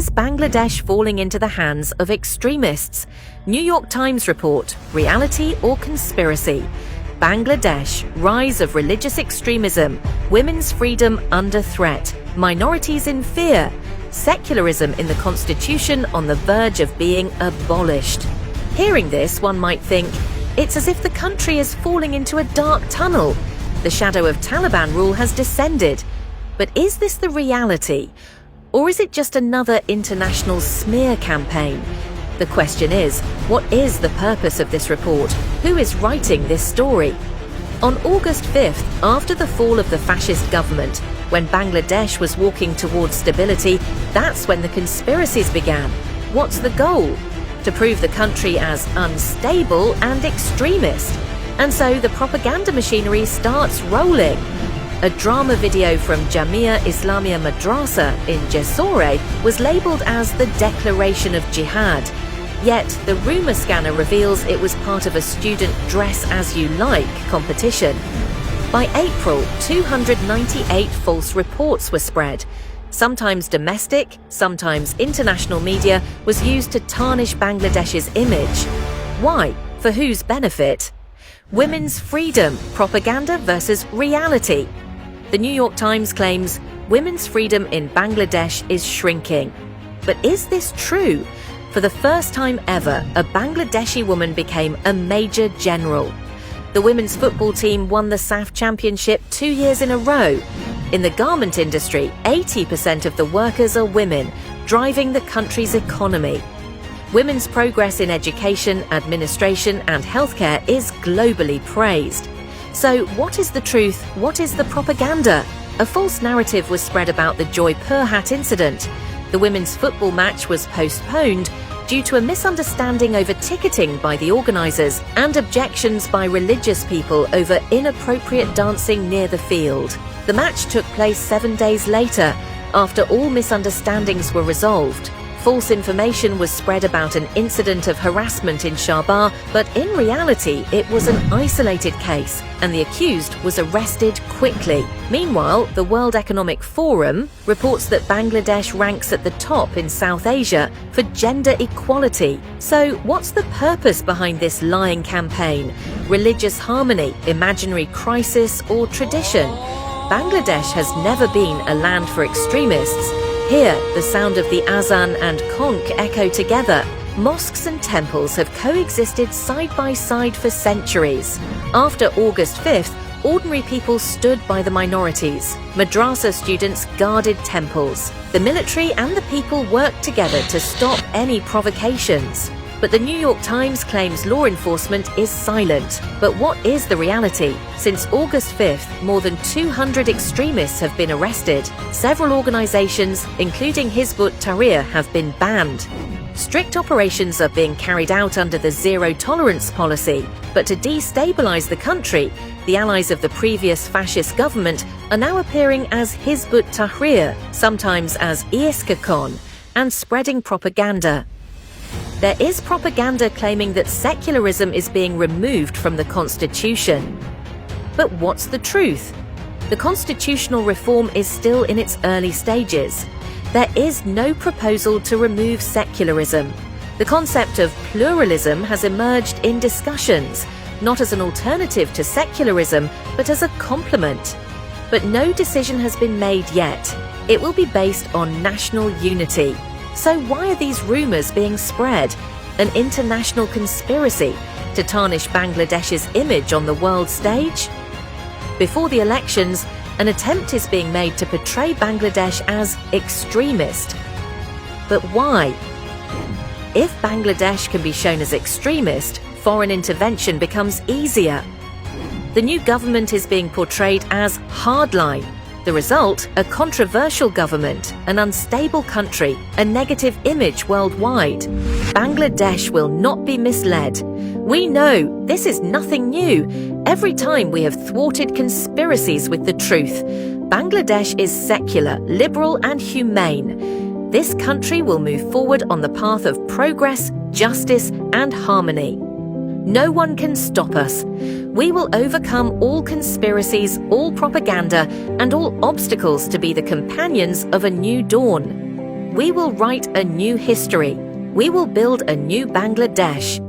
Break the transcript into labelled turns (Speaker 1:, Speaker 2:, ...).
Speaker 1: Is Bangladesh falling into the hands of extremists? New York Times report, reality or conspiracy? Bangladesh, rise of religious extremism, women's freedom under threat, minorities in fear, secularism in the constitution on the verge of being abolished. Hearing this, one might think, it's as if the country is falling into a dark tunnel. The shadow of Taliban rule has descended. But is this the reality? Or is it just another international smear campaign? The question is, what is the purpose of this report? Who is writing this story? On August 5th, after the fall of the fascist government, when Bangladesh was walking towards stability, that's when the conspiracies began. What's the goal? To prove the country as unstable and extremist. And so the propaganda machinery starts rolling. A drama video from Jamia Islamia Madrasa in Jessore was labelled as the Declaration of Jihad. Yet the rumour scanner reveals it was part of a student dress-as-you-like competition. By April, 298 false reports were spread. Sometimes domestic, sometimes international media was used to tarnish Bangladesh's image. Why? For whose benefit? Women's freedom, propaganda versus reality. The New York Times claims women's freedom in Bangladesh is shrinking. But is this true? For the first time ever, a Bangladeshi woman became a major general. The women's football team won the SAF championship 2 years in a row. In the garment industry, 80% of the workers are women, driving the country's economy. Women's progress in education, administration and healthcare is globally praised. So what is the truth? What is the propaganda? A false narrative was spread about the Joypurhat incident. The women's football match was postponed due to a misunderstanding over ticketing by the organisers and objections by religious people over inappropriate dancing near the field. The match took place 7 days later, after all misunderstandings were resolved. False information was spread about an incident of harassment in Shahbar, but in reality it was an isolated case, and the accused was arrested quickly. Meanwhile, the World Economic Forum reports that Bangladesh ranks at the top in South Asia for gender equality. So what's the purpose behind this lying campaign? Religious harmony, imaginary crisis, or tradition? Bangladesh has never been a land for extremists. Here, the sound of the azan and conch echo together. Mosques and temples have coexisted side by side for centuries. After August 5th, ordinary people stood by the minorities. Madrasa students guarded temples. The military and the people worked together to stop any provocations. But the New York Times claims law enforcement is silent. But what is the reality? Since August 5th, more than 200 extremists have been arrested. Several organizations, including Hizb ut-Tahrir, have been banned. Strict operations are being carried out under the zero-tolerance policy. But to destabilize the country, the allies of the previous fascist government are now appearing as Hizb ut-Tahrir, sometimes as ISKCON, and spreading propaganda. There is propaganda claiming that secularism is being removed from the constitution. But what's the truth? The constitutional reform is still in its early stages. There is no proposal to remove secularism. The concept of pluralism has emerged in discussions, not as an alternative to secularism, but as a complement. But no decision has been made yet. It will be based on national unity. So why are these rumours being spread? An international conspiracy to tarnish Bangladesh's image on the world stage? Before the elections, an attempt is being made to portray Bangladesh as extremist. But why? If Bangladesh can be shown as extremist, foreign intervention becomes easier. The new government is being portrayed as hardline. The result, a controversial government, an unstable country, a negative image worldwide. Bangladesh will not be misled. We know this is nothing new. Every time we have thwarted conspiracies with the truth. Bangladesh is secular, liberal and humane. This country will move forward on the path of progress, justice and harmony. No one can stop us. We will overcome all conspiracies, all propaganda, and all obstacles to be the companions of a new dawn. We will write a new history. We will build a new Bangladesh.